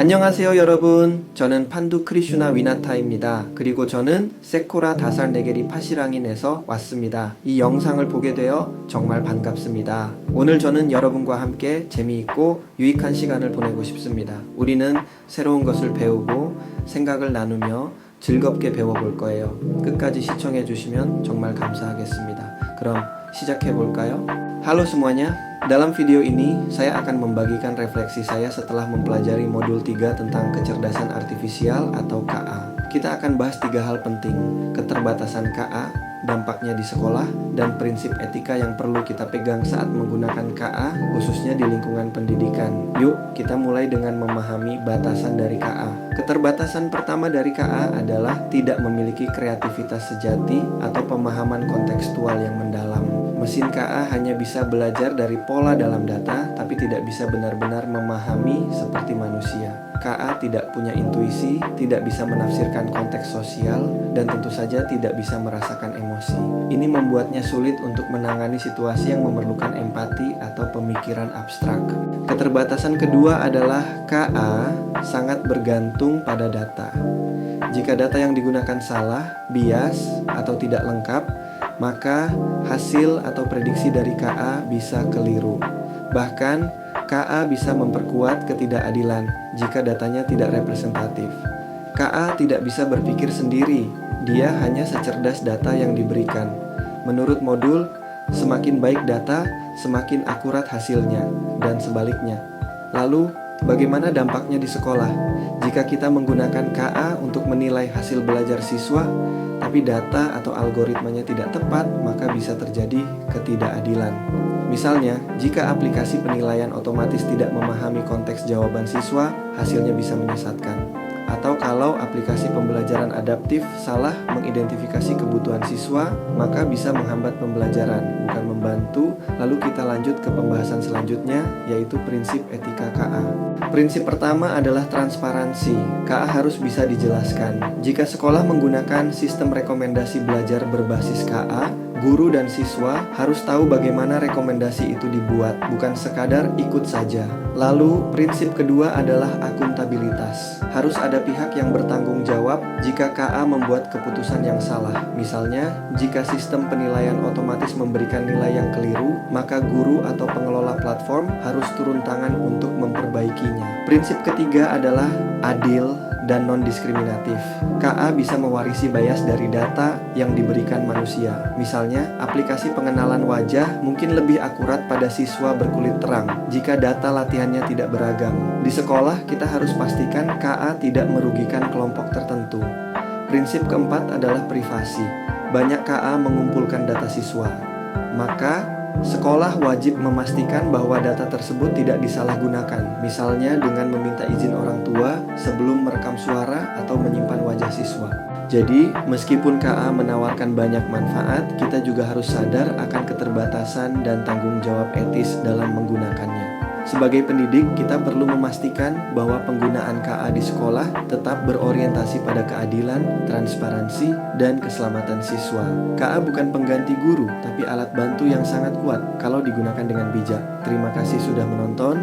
안녕하세요 여러분. 저는 판두 크리슈나 위나타입니다. 그리고 저는 세코라 다살 네게리 파시랑인에서 왔습니다. 이 영상을 보게 되어 정말 반갑습니다. 오늘 저는 여러분과 함께 재미있고 유익한 시간을 보내고 싶습니다. 우리는 새로운 것을 배우고 생각을 나누며 즐겁게 배워볼 거예요. 끝까지 시청해 주시면 정말 감사하겠습니다. 그럼 시작해 볼까요? Halo semuanya, dalam video ini saya akan membagikan refleksi saya setelah mempelajari modul 3 tentang kecerdasan artifisial atau KA. Kita akan bahas 3 hal penting: keterbatasan KA, dampaknya di sekolah, dan prinsip etika yang perlu kita pegang saat menggunakan KA, khususnya di lingkungan pendidikan. Yuk, kita mulai dengan memahami batasan dari KA. Keterbatasan pertama dari KA adalah tidak memiliki kreativitas sejati atau pemahaman kontekstual yang mendalam. Mesin KA hanya bisa belajar dari pola dalam data, tapi tidak bisa benar-benar memahami seperti manusia. KA tidak punya intuisi, tidak bisa menafsirkan konteks sosial, dan tentu saja tidak bisa merasakan emosi. Ini membuatnya sulit untuk menangani situasi yang memerlukan empati atau pemikiran abstrak. Keterbatasan kedua adalah KA sangat bergantung pada data. Jika data yang digunakan salah, bias, atau tidak lengkap, maka hasil atau prediksi dari KA bisa keliru. Bahkan, KA bisa memperkuat ketidakadilan jika datanya tidak representatif. KA tidak bisa berpikir sendiri, dia hanya secerdas data yang diberikan. Menurut modul, semakin baik data, semakin akurat hasilnya, dan sebaliknya. Lalu, bagaimana dampaknya di sekolah? Jika kita menggunakan KA untuk menilai hasil belajar siswa, tapi data atau algoritmanya tidak tepat, maka bisa terjadi ketidakadilan. Misalnya, jika aplikasi penilaian otomatis tidak memahami konteks jawaban siswa, hasilnya bisa menyesatkan. Atau kalau aplikasi pembelajaran adaptif salah mengidentifikasi kebutuhan siswa, maka bisa menghambat pembelajaran, bukan membantu. Lalu kita lanjut ke pembahasan selanjutnya, yaitu prinsip etika KA. Prinsip pertama adalah transparansi. KA harus bisa dijelaskan. Jika sekolah menggunakan sistem rekomendasi belajar berbasis KA, guru dan siswa harus tahu bagaimana rekomendasi itu dibuat, bukan sekadar ikut saja. Lalu, prinsip kedua adalah akuntabilitas. Harus ada pihak yang bertanggung jawab jika KA membuat keputusan yang salah. Misalnya, jika sistem penilaian otomatis memberikan nilai yang keliru, maka guru atau pengelola platform harus turun tangan untuk memperbaikinya. Prinsip ketiga adalah adil dan non-diskriminatif. KA bisa mewarisi bias dari data yang diberikan manusia. Misalnya, aplikasi pengenalan wajah mungkin lebih akurat pada siswa berkulit terang jika data latihannya tidak beragam. Di sekolah, kita harus pastikan KA tidak merugikan kelompok tertentu. Prinsip keempat adalah privasi. Banyak KA mengumpulkan data siswa. Maka, sekolah wajib memastikan bahwa data tersebut tidak disalahgunakan, misalnya dengan meminta izin orang tua sebelum merekam suara atau menyimpan wajah siswa. Jadi, meskipun KA menawarkan banyak manfaat, kita juga harus sadar akan keterbatasan dan tanggung jawab etis dalam menggunakannya. Sebagai pendidik, kita perlu memastikan bahwa penggunaan KA di sekolah tetap berorientasi pada keadilan, transparansi, dan keselamatan siswa. KA bukan pengganti guru, tapi alat bantu yang sangat kuat kalau digunakan dengan bijak. Terima kasih sudah menonton.